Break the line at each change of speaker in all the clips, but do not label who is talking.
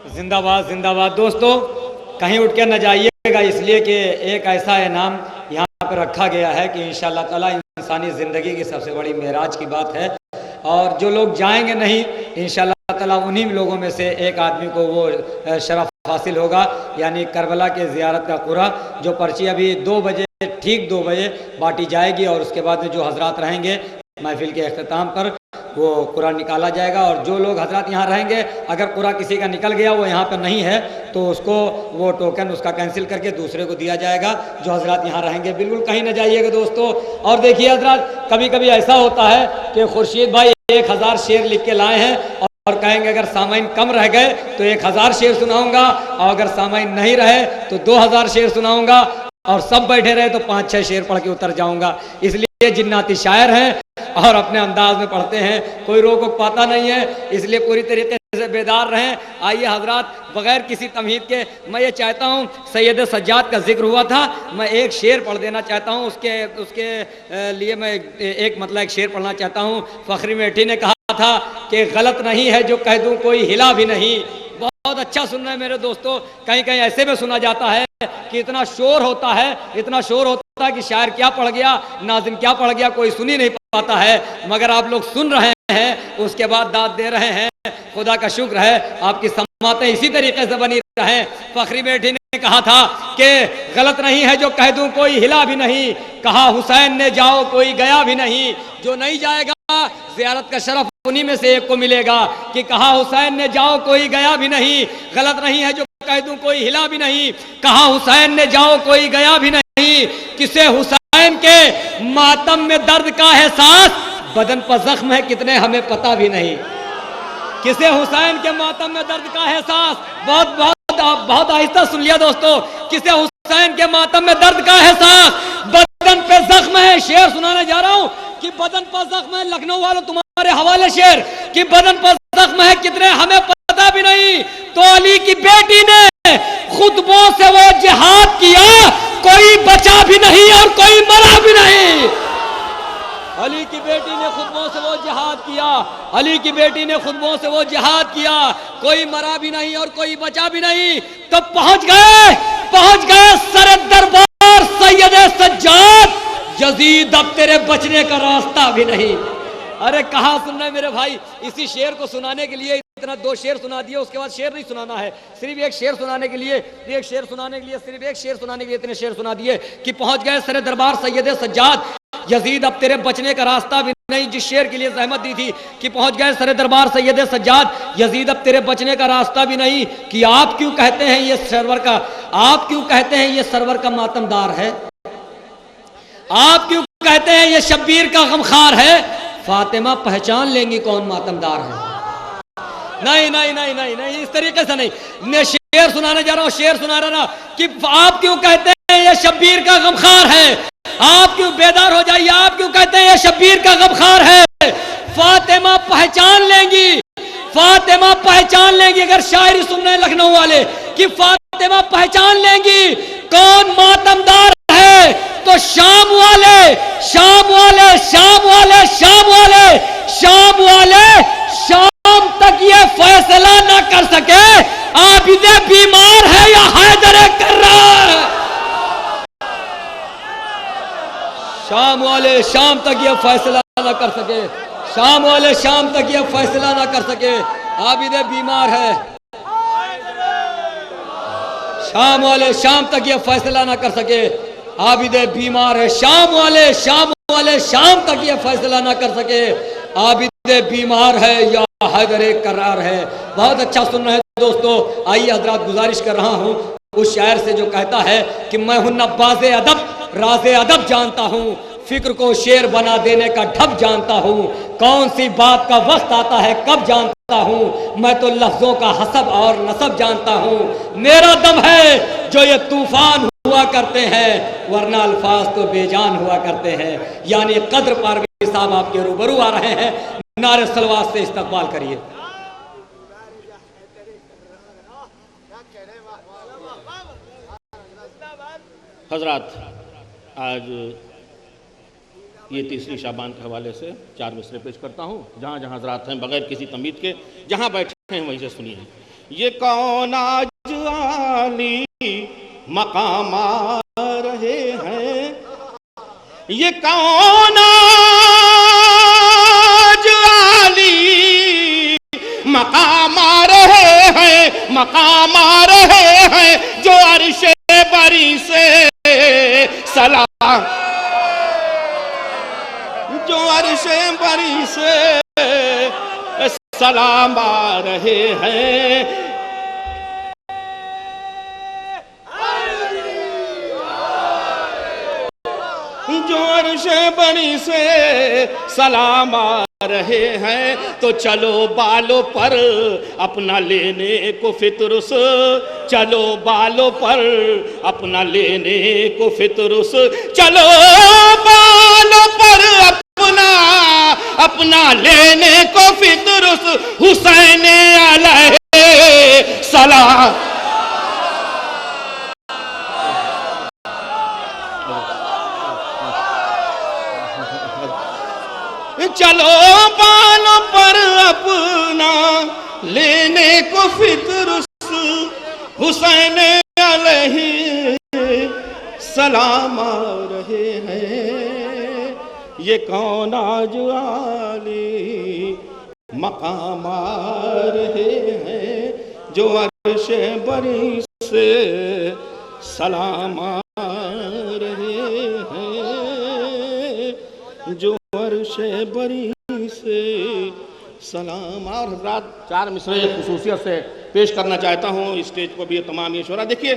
जिंदाबाद जिंदाबाद। दोस्तों कहीं उठ के न जाइएगा, इसलिए कि एक ऐसा इनाम यहाँ पर रखा गया है कि इंशाअल्लाह ताला इंसानी ज़िंदगी की सबसे बड़ी मेराज की बात है, और जो लोग जाएंगे नहीं इंशाअल्लाह ताला उन्हीं लोगों में से एक आदमी को वो शरफ हासिल होगा, यानी करबला के ज़ियारत का कुरा। जो पर्ची अभी 2 बजे, ठीक 2 बजे बांटी जाएगी, और उसके बाद में जो हजरात रहेंगे महफिल के अख्ताम पर वो कुरा निकाला जाएगा। और जो लोग हजरात यहाँ रहेंगे, अगर कुरा किसी का निकल गया, वो यहाँ पर नहीं है, तो उसको वो टोकन उसका कैंसिल करके दूसरे को दिया जाएगा। जो हजरात यहाँ रहेंगे बिल्कुल कहीं न जाइएगा दोस्तों। और देखिए हजरात, कभी कभी ऐसा होता है कि खुर्शीद भाई 1000 शेर लिख के लाए हैं और कहेंगे अगर सामाइन कम रह गए तो 1000 शेर सुनाऊंगा, और अगर सामाइन नहीं रहे तो 2000 शेर सुनाऊंगा, और सब बैठे रहे तो 5-6 शेर पढ़ के उतर जाऊंगा। इसलिए जिन्नाती शायर हैं और अपने अंदाज में पढ़ते हैं, कोई रोक पाता नहीं है, इसलिए पूरी तरीके से बेदार रहें। आइए हजरात, बगैर किसी तमहीद के मैं ये चाहता हूँ, सैयद सज्जाद का जिक्र हुआ था, मैं एक शेर पढ़ देना चाहता हूँ। उसके लिए मैं एक शेर पढ़ना चाहता हूँ। फखरी मेठी ने कहा था कि गलत नहीं है जो कह दूँ कोई हिला भी नहीं। बहुत अच्छा सुनना है मेरे दोस्तों। कहीं कहीं ऐसे में सुना जाता है कि इतना शोर होता है, इतना शोर होता है कि शायर क्या पढ़ गया, नाज़िम क्या पढ़ गया, कोई सुन ही नहीं पाता है। मगर आप लोग सुन रहे हैं, उसके बाद दाद दे रहे हैं, खुदा का शुक्र है। आपकी समातें इसी तरीके से बनी रहें। फखरी मेठी ने कहा था कि गलत नहीं है जो कह दूं कोई हिला भी नहीं, कहा हुसैन ने जाओ कोई गया भी नहीं। जो नहीं जाएगा ज़ियारत का शरफ उन्हीं में से एक को मिलेगा कि कहा हुसैन ने जाओ कोई गया भी नहीं। गलत नहीं है जो कह दूं कोई हिला भी नहीं, कहा हुसैन ने जाओ कोई गया भी नहीं। किसे हुसैन के मातम में दर्द का एहसास, बदन पर जख्म है कितने हमें पता भी नहीं। किसे हुसैन के मातम में दर्द का एहसास, बहुत आहिस्ता सुन लिया दोस्तों। किसे हुसैन के मातम में दर्द का एहसास, बदन पे जख्म है। शेर सुनाने जा रहा हूँ कि बदन पर जख्म है। लखनऊ वालों तुम्हारे हवाले शेर कि बदन पर जख्म है कितने हमें पता भी नहीं। तो अली की बेटी ने खुतबों से वो जिहाद किया, कोई बचा भी नहीं और कोई मरा भी नहीं। अली की बेटी ने खुतबों से वो जिहाद किया, अली की बेटी ने खुतबों से वो जिहाद किया, कोई मरा भी नहीं और कोई बचा भी नहीं। तो पहुंच गए सरे दरबार सैयद सज्जाद, यजीद अब तेरे बचने का रास्ता भी नहीं। अरे कहाँ सुनना है मेरे भाई। इसी शेर को सुनाने के लिए इतना 2 शेर सुना दिए, उसके बाद शेर नहीं सुनाना है, सिर्फ एक शेर सुनाने के लिए, सिर्फ एक शेर सुनाने के लिए इतने शेर सुना दिए कि पहुंच गए सरे दरबार सैयद सज्जाद, यजीद अब तेरे बचने का रास्ता भी नहीं। जिस शेर के लिए जहमत दी थी कि पहुंच गए सरे दरबार सैयद सज्जाद, यजीद अब तेरे बचने का रास्ता भी नहीं। कि आप क्यों कहते हैं ये सरवर का मातमदार है, आप क्यों कहते हैं ये शब्बीर का गमखार है। फातिमा पहचान लेंगी कौन मातमदार है। नहीं, इस तरीके से नहीं। मैं शेर सुनाने जा रहा हूं, शेर सुना रहा कि आप क्यों कहते हैं ये शब्बीर का गमखार है। आप क्यों बेदार हो जाइए, आप क्यों कहते हैं ये शब्बीर का गमखार है। फातिमा पहचान लेंगी, फातिमा पहचान लेंगी। अगर शायरी सुन रहे हैं लखनऊ वाले कि फातिमा पहचान लेंगी कौन मातमदार है, तो शाम वाले शाम तक ये फैसला ना कर सके आबिदे बीमार है या हैदर कर रहा है। शाम वाले शाम तक ये फैसला ना कर सके, शाम वाले शाम तक ये फैसला ना कर सके आबिदे बीमार है। शाम वाले शाम तक ये फैसला ना कर सके आबिदे बीमार है। शाम वाले शाम तक ये फैसला ना कर सके आबिदे बीमार है या हैदरे करार है। बहुत अच्छा सुन रहे हैं दोस्तों। आइए हजरात, गुजारिश कर रहा हूँ उस शायर से जो कहता है कि मैं हूं नब्बाज़े अदब, राज़े अदब जानता हूँ, फिक्र को शेर बना देने का ढब जानता हूँ, कौन सी बात का वक्त आता है कब जानता हूँ, मैं तो लफ्जों का हसब और नसब जानता हूँ। मेरा दम है जो ये तूफान हुआ करते हैं, वरना अल्फाज तो बेजान हुआ करते हैं। यानी कद्र पारवी साहब आपके रूबरू आ रहे हैं, नारे सलवात से इस्तकबाल करिए।
हजरात, आज ये तीसरी शाबान के हवाले से 4 मिसरे पेश करता हूँ। जहाँ जहाँ हजरात हैं बगैर किसी तमीद के जहाँ बैठे हैं वहीं से सुनिए। ये कौन आज आली मकाम आ रहे हैं, ये कौन आज आली मकाम आ रहे हैं, मकाम आ रहे हैं, जो अर्शे बरी से सलाम, जो अर्शे बरी से सलाम आ रहे हैं। जो अर्शे बरी से सलाम आ रहे हैं, तो चलो बालों पर अपना लेने को फितरुस, चलो बालों पर अपना लेने को फितरुस, चलो बालों पर अपना लेने को फितरुस, हुसैन अलैहि सलाम। चलो बालों पर अपना लेने को फितरुस, हुसैन अलैहि सलाम आ रहे हैं। ये कौन आज आली मकाम आ रहे हैं, जो अर्शे बरी से सलाम आ रहे हैं, जो अर्शे बरी से सलाम। और हज़रात, 4 मिसरे खुसूसियत से पेश करना चाहता हूँ स्टेज को भी तमाम ये शोरा। देखिए,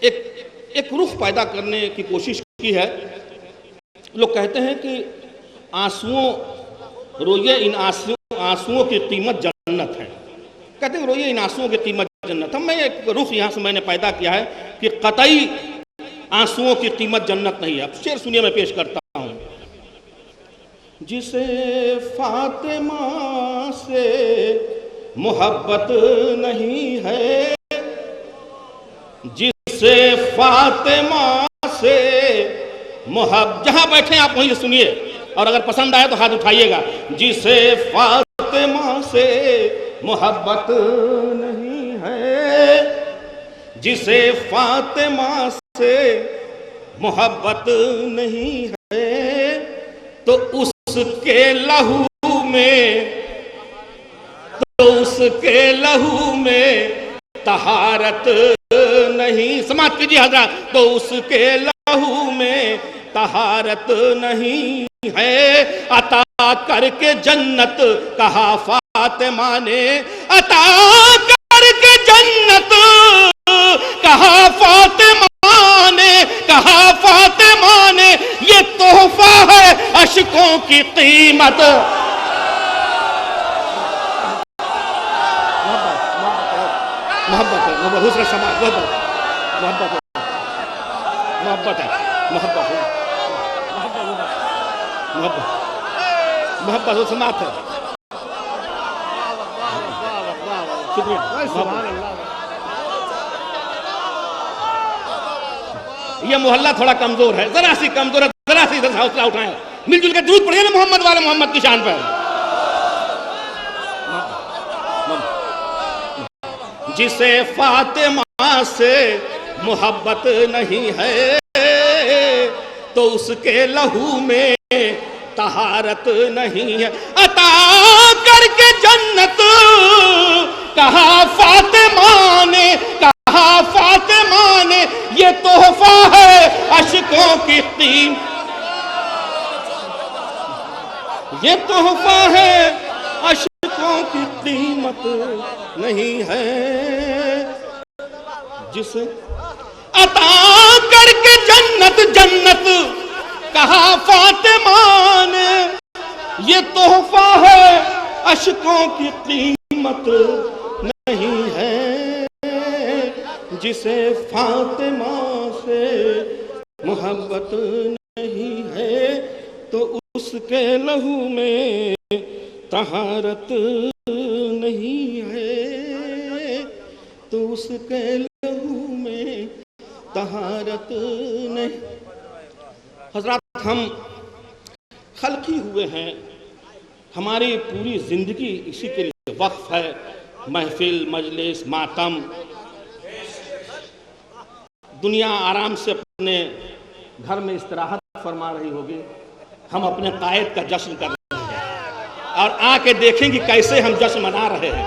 एक रुख पैदा करने की कोशिश की है। लोग कहते हैं कि आंसुओं रोइए, इन आंसुओं की कीमत जन्नत है। कहते हैं रोइए, इन आंसुओं की कीमत जन्नत। हम मैं एक रुख यहाँ से मैंने पैदा किया है कि कतई आंसुओं की कीमत जन्नत नहीं है। अब शेर सुनिए, मैं पेश करता हूँ। जिसे फातिमा से मोहब्बत नहीं है, जिसे फातिमा से मोहब्बत, जहां बैठे आप वहीं सुनिए, और अगर पसंद आए तो हाथ उठाइएगा। जिसे फातिमा से मोहब्बत नहीं है, जिसे फातिमा से मोहब्बत नहीं है, तो उसके लहू में तहारत नहीं। समाप्त कीजिए हज़रात। तो उसके लहू में तहारत नहीं है, अता करके जन्नत कहा फातिमा ने, अता करके जन्नत कहा फातिमा ने, कहा फातिमा ने, ये तोहफा है अशकों की कीमत। मोहब्बत है, हुस्न समाज, मोहब्बत है, मोहब्बत है, मोहब्बत है, मोहब्बत समाप्त है। शुक्रिया। ये मोहल्ला थोड़ा कमजोर है, जरा सी कमजोर है, जरा सी इधर हौसला उठाएं, मिलजुल के दूध पड़िए ना मोहम्मद वाले मोहम्मद की शान पर। जिसे फातिमा से मोहब्बत नहीं है, तो उसके लहू में तहारत नहीं है, अता करके जन्नत कहा फातिमा ने, कहा फातिमा ने, ये तोहफा है अशकों की कीमत, ये तोहफा है अशकों की कीमत नहीं है। जिसे अता करके जन्नत, जन्नत कहा फातिमा ने, ये तोहफा है अशकों की कीमत नहीं है। जिसे फातिमा से मोहब्बत नहीं है, तो उसके लहू में तहारत नहीं है, तो उसके लहू में तहारत नहीं। हज़रात, हम खल्की हुए हैं, हमारी पूरी जिंदगी इसी के लिए वक्फ है महफिल, मजलिस, मातम, दुनिया आराम से अपने घर में इस्तराहत फरमा रही होगी, हम अपने कायद का जश्न कर रहे हैं और आके देखेंगे कैसे हम जश्न मना रहे हैं,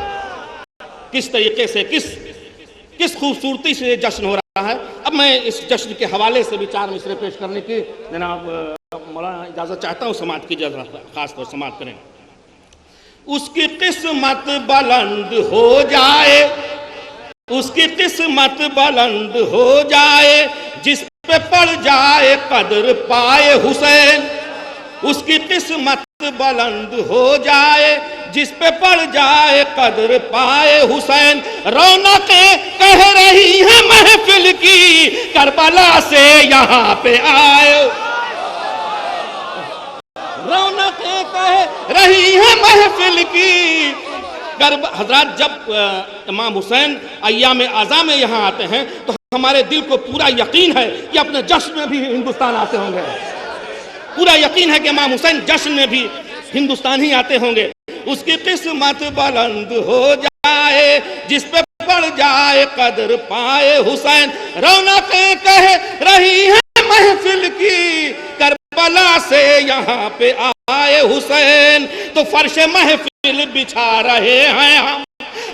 किस तरीके से, किस खूबसूरती से जश्न हो रहा है। अब मैं इस जश्न के हवाले से भी 4 मिसरे पेश करने की जनाब मौलाना इजाज़त चाहता हूँ। समात की खास तौर समात करें। उसकी किस्मत बुलंद हो जाए, उसकी किस्मत बुलंद हो जाए, जिस पे पड़ जाए कदर पाए हुसैन। उसकी किस्मत बुलंद हो जाए, जिस पे पड़ जाए कदर पाए हुसैन। रौनकें कह रही हैं महफिल की, करबला से यहाँ पे आए। रौनकें कह रही हैं महफिल की। हजरात, जब इमाम हुसैन अय्याम आज़ा में यहाँ आते हैं तो हमारे दिल को पूरा यकीन है कि अपने जश्न में भी हिंदुस्तान आते होंगे। पूरा यकीन है कि इमाम हुसैन जश्न में भी हिंदुस्तान ही आते होंगे। उसकी किस्मत बुलंद हो जाए, जिस पे पड़ जाए कदर पाए हुसैन। रौनकें कह रही हैं महफिल की, करबला से यहाँ पे आए हुसैन। तो फर्श महफिल बिछा रहे हैं हम,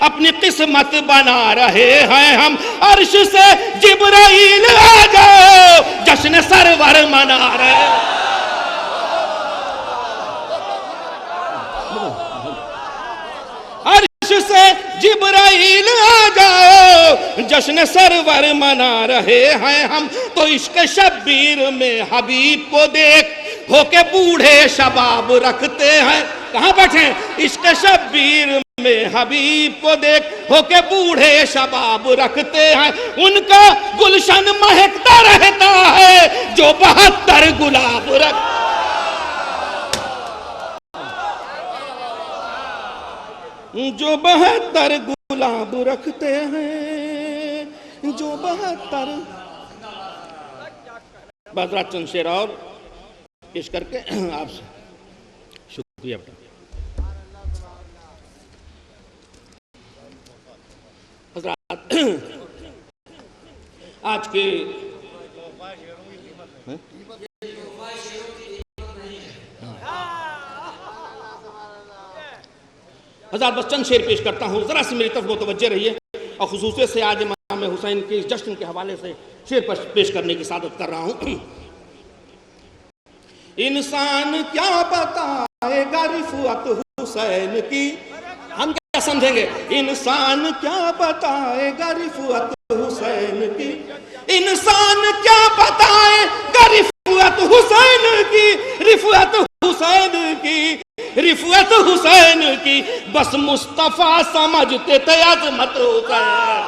अपनी किस्मत बना रहे हैं हम। अर्श से जिब्राइल आ जाओ, जश्न सरवर मना रहे। अर्श से जिब्राइल आ जाओ, जश्न सरवर मना रहे हैं हम। तो इश्क शब्बीर में हबीब को देख होके बूढ़े शबाब रखते हैं। कहाँ बैठे? इश्क शब्बीर में हबीब को देख होके बूढ़े शबाब रखते हैं। उनका गुलशन महकता रहता है, जो 72 गुलाब रख। जो 72 गुलाब रखते हैं, जो 72। बजरात चंद शेर और पेश करके आपसे शुक्रिया बेटा। हजरात, आज के हज़ार बस चंद शेर पेश करता हूँ, ज़रा सी मेरी तरफ मुतवज्जे रहिए। और खुसूसियत से आज इमाम हुसैन के इस जश्न के हवाले से शेर पेश करने की सादत कर रहा हूँ। इंसान क्या बताएगा रिफ़अत हुसैन की, हम क्या समझेंगे? इंसान क्या बताएगा रिफ़अत हुसैन की, इंसान क्या बताएगा रिफ़अत हुसैन की, रिफ़अत हुसैन की, रिफ़अत हुसैन की। बस मुस्तफ़ा समझते थे अज़मत हुसैन,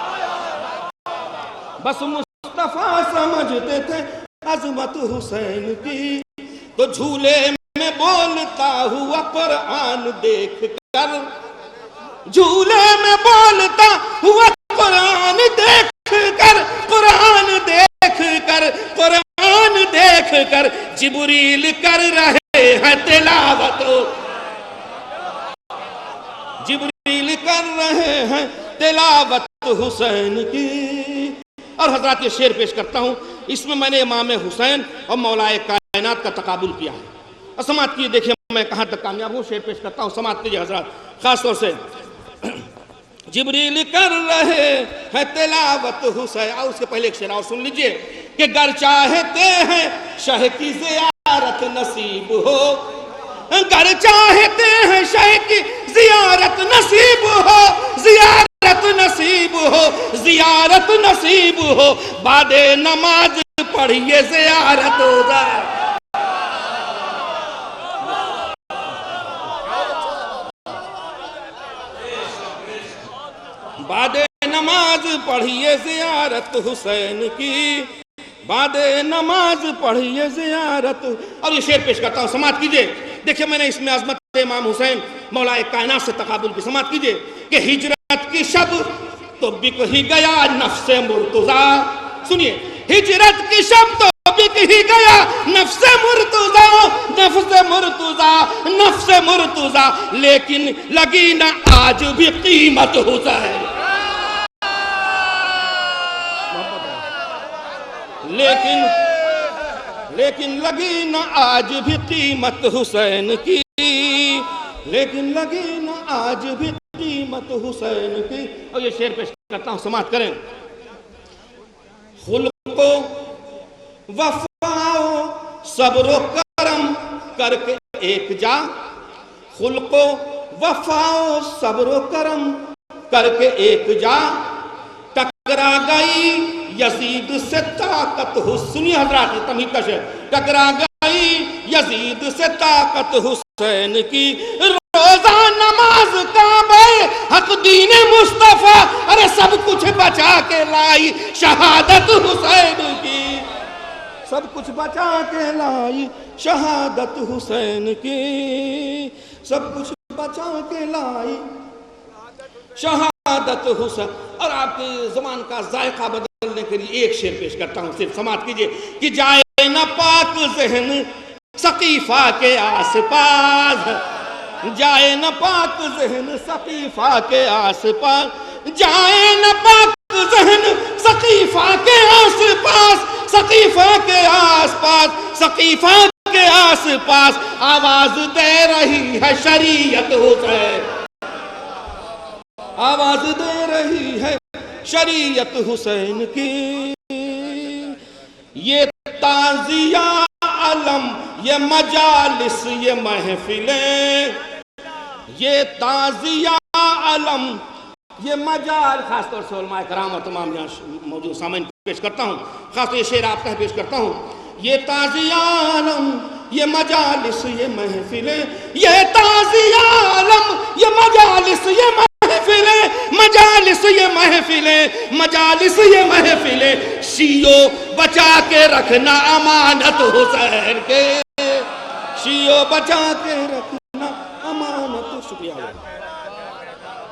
बस मुस्तफ़ा समझते थे अज़मत हुसैन की। तो झूले में बोलता हुआ कुरान देख कर, झूले में बोलता हुआ कुरान देख कर, कुरान देख कर, कुरान देख कर जिब्रील कर रहे हैं तिलावत, जिब्रील कर रहे हैं तिलावत हुसैन की। और हजरात, ये शेर पेश करता हूँ, इसमें मैंने इमाम हुसैन और मौलाए कायनात का तकाबुल किया है। और समात की देखिए मैं कहाँ तक कामयाब हूँ। शेर पेश करता हूँ, समात कीजिए हजरात, खास तौर से। जिब्रील कर रहे हैं तिलावत हुसैन। और उसके पहले एक शेर और सुन लीजिए कि गर चाहते हैं शह की ज़ियारत नसीब हो, गर चाहते हैं शह की ज़ियारत नसीब हो, ज़ियारत नसीब हो, ज़ियारत नसीब हो। बादे नमाज पढ़िए ज़ियारत हो जाए। बादे नमाज पढ़िए ज़ियारत हुसैन की, बादे नमाज पढ़िए ज़ियारत। और ये शेर पेश करता हूँ, समात कीजिए। देखिए मैंने इसमें अज़मत इमाम हुसैन मौलाए कायनात से तकाबुल की। समात कीजिए कि हिजरत की शब तो बिक ही गया नफ्से मुर्तज़ा। सुनिए, हिजरत की शब तो बिक ही गया नफ्से मुर्तज़ा। नफ्स मुर्तुजा, नफ्स मुर्तुजा, लेकिन लगी ना आज भी कीमत हुसैन। लेकिन लगी ना आज भी कीमत हुसैन की, लेकिन लगी ना आज भी कीमत हुसैन की। और ये शेर पेश करता हूं, समाप्त करें। खुल्को वफाओ सब्रो करम करके एक जा, खुल्को वफाओ सब्रो करम करके एक जा, टकरा गई यजीद से ताकत सुनिए हजरात, तमहीद का शेर। टकरा गई यजीद से ताकत हुसैन की, रोजा नमाज काबे हक दीन मुस्तफा, अरे सब कुछ बचा के लाई शहादत हुसैन की, सब कुछ बचा के लाई शहादत हुसैन की, सब कुछ बचा के लाई शहादत हुसैन। और आपके ज़बान का जायका बदलने के लिए एक शेर पेश करता हूं, सिर्फ समाप्त कीजिए कि जाए न पाक ज़हन सकीफा के आसपास, जाए न पाक ज़हन सकीफा के आसपास, जाए न पाक ज़हन सकीफा के आसपास, सकीफा के आसपास, सकीफा के आसपास, आवाज दे रही है शरीयत हुसैन, आवाज दे रही है शरीयत हुसैन की। ये ताज़िया अलम, ये मजालिस, ये महफिलें, ये ताज़िया अलम, ये मजाल, खासतौर से उलमाए कराम और तमाम यहाँ मौजूद सामईन पेश करता हूँ, खासतौर ये शेर आपका पेश करता हूँ। ये ताज़िया अलम, ये मजालिस, ये महफिलें, ये ताज़िया अलम, ये मजालिस, ये महफिलें, मजालिस ये महफिलें, मजालिस ये महफिलें, शियो बचा के रखना अमानत हुसैन के, शियो बचा के रखना